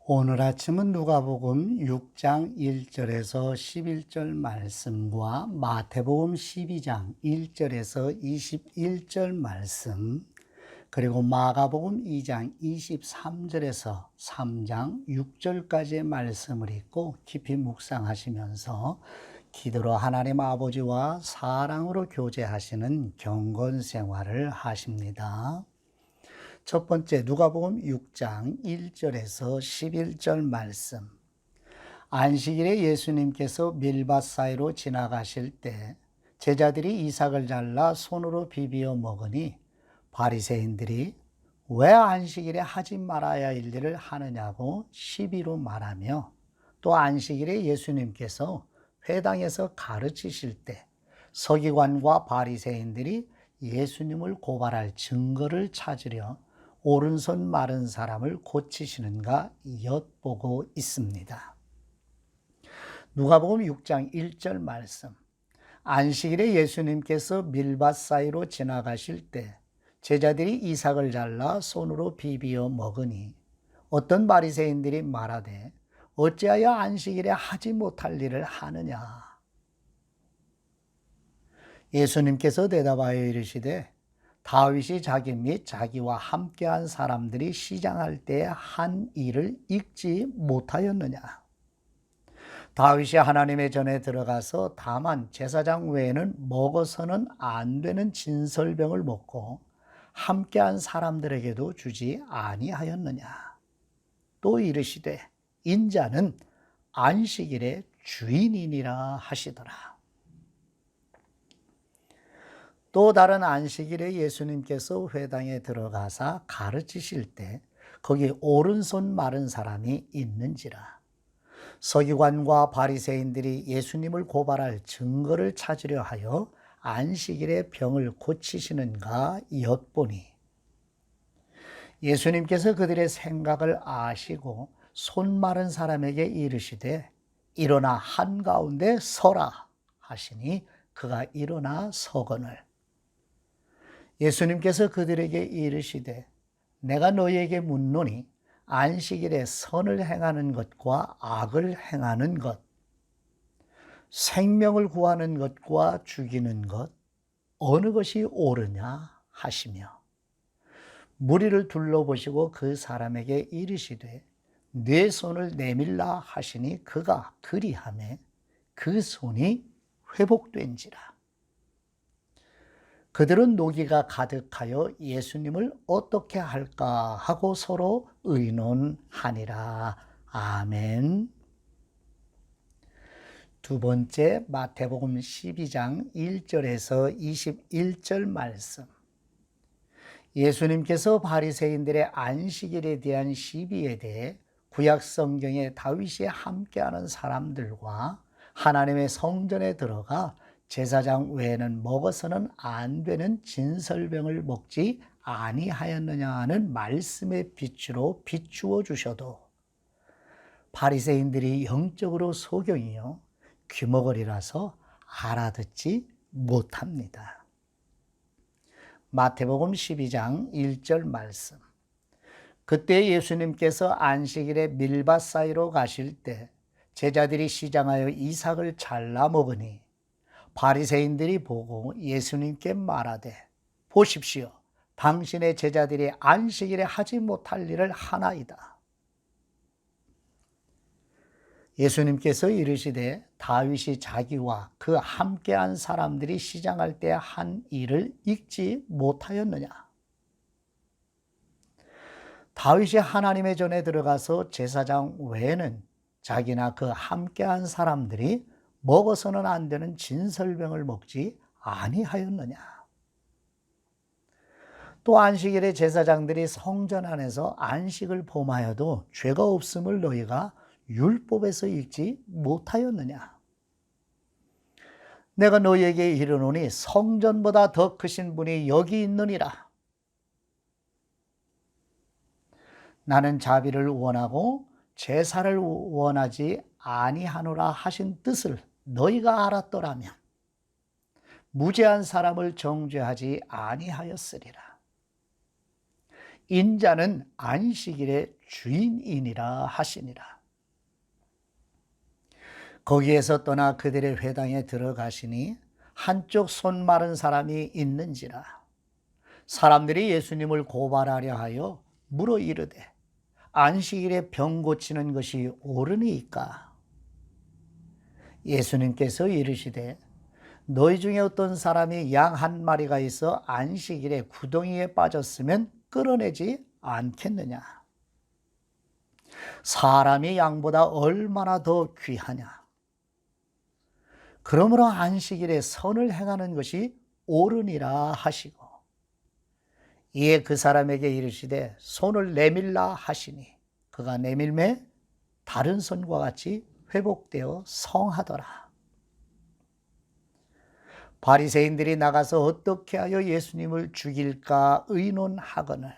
오늘 아침은 누가복음 6장 1절에서 11절 말씀과 마태복음 12장 1절에서 21절 말씀, 그리고 마가복음 2장 23절에서 3장 6절까지의 말씀을 읽고 깊이 묵상하시면서 기도로 하나님 아버지와 사랑으로 교제하시는 경건 생활을 하십니다. 첫 번째 누가복음 6장 1절에서 11절 말씀. 안식일에 예수님께서 밀밭 사이로 지나가실 때 제자들이 이삭을 잘라 손으로 비비어 먹으니 바리새인들이 왜 안식일에 하지 말아야 할 일을 하느냐고 시비로 말하며, 또 안식일에 예수님께서 회당에서 가르치실 때 서기관과 바리새인들이 예수님을 고발할 증거를 찾으려 오른손 마른 사람을 고치시는가 엿보고 있습니다. 누가복음 6장 1절 말씀. 안식일에 예수님께서 밀밭 사이로 지나가실 때 제자들이 이삭을 잘라 손으로 비비어 먹으니 어떤 바리새인들이 말하되 어찌하여 안식일에 하지 못할 일을 하느냐. 예수님께서 대답하여 이르시되 다윗이 자기 및 자기와 함께한 사람들이 시장할 때 한 일을 읽지 못하였느냐. 다윗이 하나님의 전에 들어가서 다만 제사장 외에는 먹어서는 안 되는 진설병을 먹고 함께한 사람들에게도 주지 아니하였느냐. 또 이르시되 인자는 안식일의 주인이니라 하시더라. 또 다른 안식일에 예수님께서 회당에 들어가사 가르치실 때 거기 오른손 마른 사람이 있는지라. 서기관과 바리새인들이 예수님을 고발할 증거를 찾으려 하여 안식일에 병을 고치시는가 엿보니, 예수님께서 그들의 생각을 아시고 손 마른 사람에게 이르시되 일어나 한가운데 서라 하시니 그가 일어나 서거늘. 예수님께서 그들에게 이르시되 내가 너희에게 묻노니 안식일에 선을 행하는 것과 악을 행하는 것, 생명을 구하는 것과 죽이는 것, 어느 것이 옳으냐 하시며, 무리를 둘러보시고 그 사람에게 이르시되 네 손을 내밀라 하시니 그가 그리하매 그 손이 회복된지라. 그들은 노기가 가득하여 예수님을 어떻게 할까 하고 서로 의논하니라. 아멘. 두 번째 마태복음 12장 1절에서 21절 말씀. 예수님께서 바리새인들의 안식일에 대한 시비에 대해 구약 성경에 다윗이 함께하는 사람들과 하나님의 성전에 들어가 제사장 외에는 먹어서는 안 되는 진설병을 먹지 아니하였느냐 하는 말씀의 빛으로 비추어 주셔도 바리새인들이 영적으로 소경이요 귀머거리라서 알아듣지 못합니다. 마태복음 12장 1절 말씀. 그때 예수님께서 안식일에 밀밭 사이로 가실 때 제자들이 시장하여 이삭을 잘라 먹으니 바리새인들이 보고 예수님께 말하되 보십시오, 당신의 제자들이 안식일에 하지 못할 일을 하나이다. 예수님께서 이르시되 다윗이 자기와 그 함께한 사람들이 시장할 때 한 일을 읽지 못하였느냐. 다윗이 하나님의 전에 들어가서 제사장 외에는 자기나 그 함께한 사람들이 먹어서는 안 되는 진설병을 먹지 아니하였느냐. 또 안식일에 제사장들이 성전 안에서 안식을 범하여도 죄가 없음을 너희가 율법에서 읽지 못하였느냐. 내가 너희에게 이르노니 성전보다 더 크신 분이 여기 있느니라. 나는 자비를 원하고 제사를 원하지 아니하노라 하신 뜻을 너희가 알았더라면 무죄한 사람을 정죄하지 아니하였으리라. 인자는 안식일의 주인이니라 하시니라. 거기에서 떠나 그들의 회당에 들어가시니 한쪽 손 마른 사람이 있는지라. 사람들이 예수님을 고발하려 하여 물어 이르되 안식일에 병 고치는 것이 옳으니까? 예수님께서 이르시되 너희 중에 어떤 사람이 양 한 마리가 있어 안식일에 구덩이에 빠졌으면 끌어내지 않겠느냐? 사람이 양보다 얼마나 더 귀하냐? 그러므로 안식일에 선을 행하는 것이 옳으니라 하시고, 이에 그 사람에게 이르시되 손을 내밀라 하시니 그가 내밀매 다른 손과 같이 회복되어 성하더라. 바리새인들이 나가서 어떻게 하여 예수님을 죽일까 의논하거늘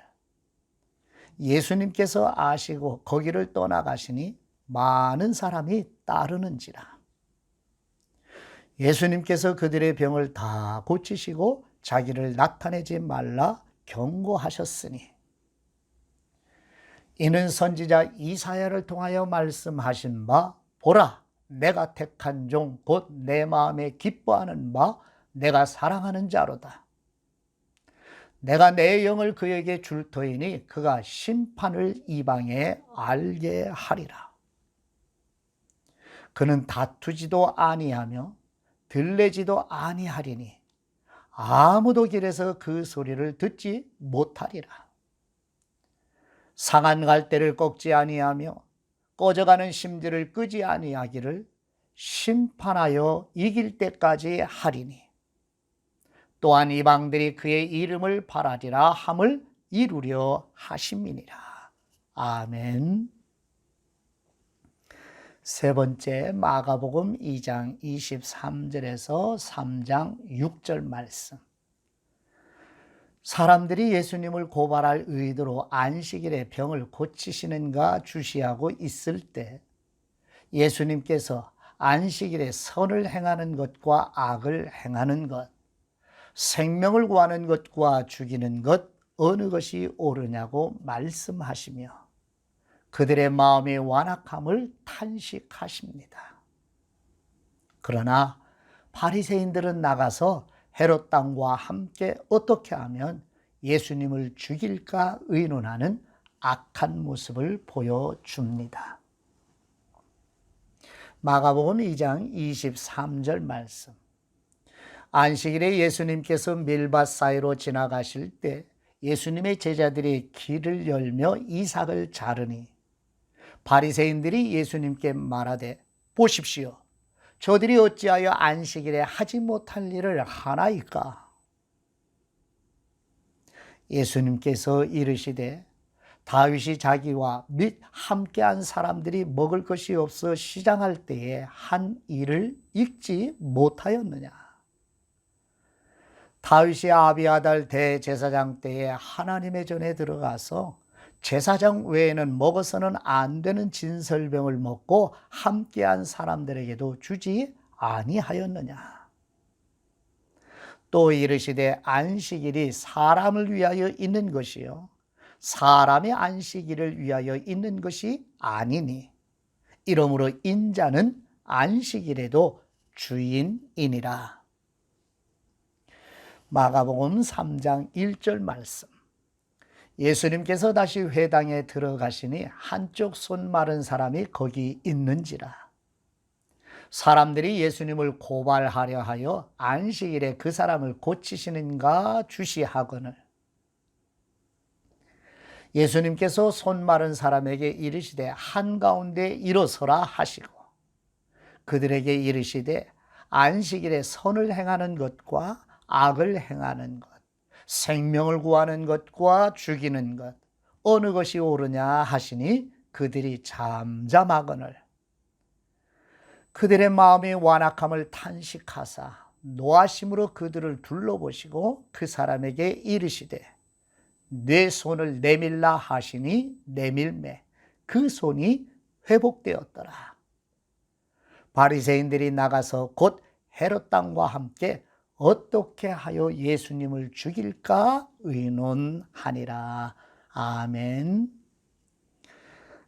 예수님께서 아시고 거기를 떠나가시니 많은 사람이 따르는지라. 예수님께서 그들의 병을 다 고치시고 자기를 나타내지 말라 경고하셨으니, 이는 선지자 이사야를 통하여 말씀하신 바 보라 내가 택한 종 곧 내 마음에 기뻐하는 바 내가 사랑하는 자로다. 내가 내 영을 그에게 줄 터이니 그가 심판을 이방에 알게 하리라. 그는 다투지도 아니하며 들레지도 아니하리니 아무도 길에서 그 소리를 듣지 못하리라. 상한 갈대를 꺾지 아니하며 꺼져가는 심지를 끄지 아니하기를 심판하여 이길 때까지 하리니, 또한 이방들이 그의 이름을 바라리라 함을 이루려 하심이니라. 아멘. 세 번째, 마가복음 2장 23절에서 3장 6절 말씀. 사람들이 예수님을 고발할 의도로 안식일에 병을 고치시는가 주시하고 있을 때 예수님께서 안식일에 선을 행하는 것과 악을 행하는 것, 생명을 구하는 것과 죽이는 것 어느 것이 옳으냐고 말씀하시며 그들의 마음의 완악함을 탄식하십니다. 그러나 바리새인들은 나가서 헤롯 당과 함께 어떻게 하면 예수님을 죽일까 의논하는 악한 모습을 보여줍니다. 마가복음 2장 23절 말씀. 안식일에 예수님께서 밀밭 사이로 지나가실 때 예수님의 제자들이 길을 열며 이삭을 자르니 바리새인들이 예수님께 말하되 보십시오, 저들이 어찌하여 안식일에 하지 못할 일을 하나이까? 예수님께서 이르시되 다윗이 자기와 및 함께한 사람들이 먹을 것이 없어 시장할 때에 한 일을 잊지 못하였느냐? 다윗이 아비아달 대제사장 때에 하나님의 전에 들어가서 제사장 외에는 먹어서는 안 되는 진설병을 먹고 함께한 사람들에게도 주지 아니하였느냐? 또 이르시되 안식일이 사람을 위하여 있는 것이요 사람의 안식일을 위하여 있는 것이 아니니 이러므로 인자는 안식일에도 주인이니라. 마가복음 3장 1절 말씀. 예수님께서 다시 회당에 들어가시니 한쪽 손 마른 사람이 거기 있는지라. 사람들이 예수님을 고발하려 하여 안식일에 그 사람을 고치시는가 주시하거늘 예수님께서 손 마른 사람에게 이르시되 한가운데 일어서라 하시고 그들에게 이르시되 안식일에 선을 행하는 것과 악을 행하는 것, 생명을 구하는 것과 죽이는 것 어느 것이 옳으냐 하시니 그들이 잠잠하거늘 그들의 마음의 완악함을 탄식하사 노하심으로 그들을 둘러보시고 그 사람에게 이르시되 내 손을 내밀라 하시니 내밀매 그 손이 회복되었더라. 바리새인들이 나가서 곧 헤롯 당과 함께 어떻게 하여 예수님을 죽일까 의논하니라. 아멘.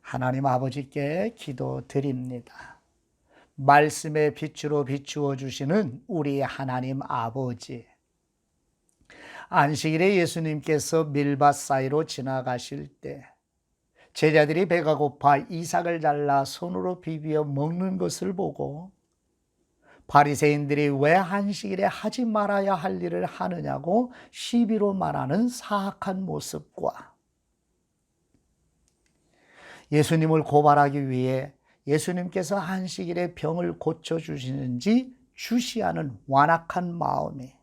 하나님 아버지께 기도드립니다. 말씀의 빛으로 비추어 주시는 우리 하나님 아버지, 안식일에 예수님께서 밀밭 사이로 지나가실 때 제자들이 배가 고파 이삭을 잘라 손으로 비비어 먹는 것을 보고 바리새인들이 왜 안식일에 하지 말아야 할 일을 하느냐고 시비로 말하는 사악한 모습과 예수님을 고발하기 위해 예수님께서 안식일에 병을 고쳐주시는지 주시하는 완악한 마음이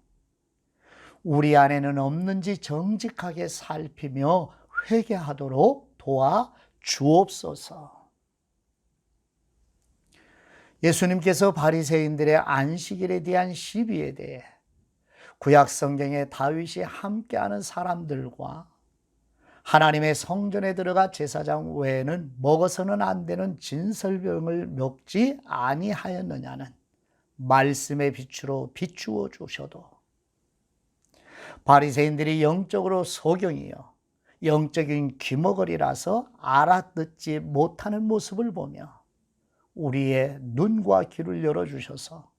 우리 안에는 없는지 정직하게 살피며 회개하도록 도와 주옵소서. 예수님께서 바리새인들의 안식일에 대한 시비에 대해 구약 성경에 다윗이 함께하는 사람들과 하나님의 성전에 들어가 제사장 외에는 먹어서는 안 되는 진설병을 먹지 아니하였느냐는 말씀의 빛으로 비추어 주셔도 바리새인들이 영적으로 소경이요 영적인 귀머거리라서 알아듣지 못하는 모습을 보며 우리의 눈과 귀를 열어주셔서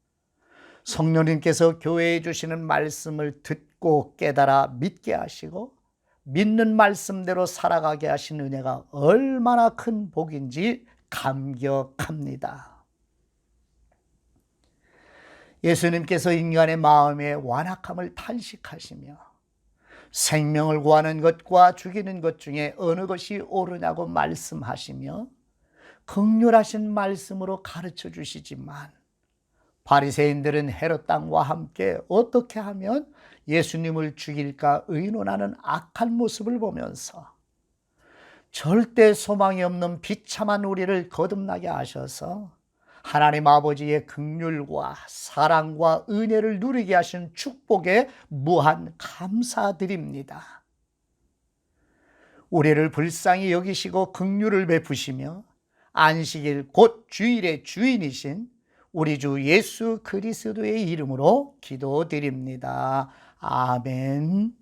성령님께서 교회에 주시는 말씀을 듣고 깨달아 믿게 하시고 믿는 말씀대로 살아가게 하신 은혜가 얼마나 큰 복인지 감격합니다. 예수님께서 인간의 마음의 완악함을 탄식하시며 생명을 구하는 것과 죽이는 것 중에 어느 것이 옳으냐고 말씀하시며 긍휼하신 말씀으로 가르쳐 주시지만 바리새인들은 헤롯 왕과 함께 어떻게 하면 예수님을 죽일까 의논하는 악한 모습을 보면서 절대 소망이 없는 비참한 우리를 거듭나게 하셔서 하나님 아버지의 긍휼과 사랑과 은혜를 누리게 하신 축복에 무한 감사드립니다. 우리를 불쌍히 여기시고 긍휼을 베푸시며 안식일 곧 주일의 주인이신 우리 주 예수 그리스도의 이름으로 기도드립니다. 아멘.